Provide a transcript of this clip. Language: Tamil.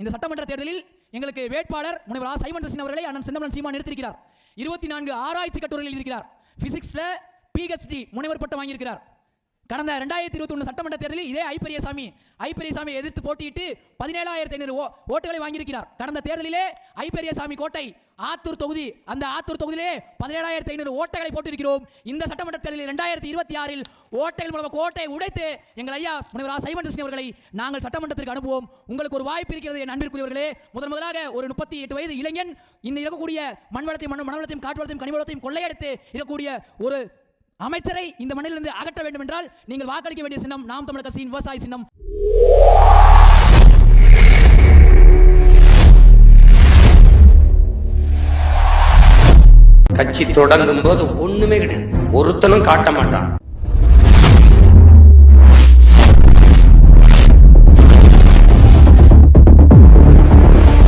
இந்த சட்டமன்ற தேர்தலில் எங்களுக்கு வேட்பாளர் முனைவர் சைமன் ஜெசின் அவர்களை அண்ணன் செந்தமிழன் சீமான் நிறுத்தியிருக்கிறார். 24 ஆராய்ச்சி கட்டுரைகள் எழுதியிருக்கிறார். பிசிக்ஸ்ல PhD முனைவர் பட்டம் வாங்கியிருக்கிறார். கடந்த 2021 சட்டமன்ற தேர்தலில் இதே ஐப்பெரியசாமி எதிர்த்து போட்டியிட்டு 17,500 ஓட்டுகளை வாங்கியிருக்கிறார். கடந்த தேர்தலிலே ஐப்பெரியசாமி கோட்டை ஆத்தூர் தொகுதி, அந்த ஆத்தூர் தொகுதியிலே 17,500 ஓட்டைகளை போட்டிருக்கிறோம். இந்த சட்டமன்ற தேர்தலில் 2026 ஓட்டைகள் மூலமாக கோட்டை உடைத்து எங்கள் ஐயா முனைவர் சைமன் ஜெசின் அவர்களை நாங்கள் சட்டமன்றத்திற்கு அனுப்புவோம். உங்களுக்கு ஒரு வாய்ப்பு இருக்கிறது என் அன்பிற்குரியவர்களே. முதலாக ஒரு 38 வயது இளைஞன் இந்த இருக்கக்கூடிய மண்வளத்தையும் காற்று கனிவளத்தையும் கொள்ளையடித்து இருக்கக்கூடிய ஒரு அமைச்சரை இந்த மண்ணிலிருந்து அகற்ற வேண்டும் என்றால் நீங்கள் வாக்களிக்க வேண்டிய சின்னம் நாம் தமிழர் கட்சியின் விவசாய சின்னம். கட்சி தொடங்கும் போது ஒண்ணுமே கிடையாது, ஒருத்தனும் காட்ட மாட்டான்.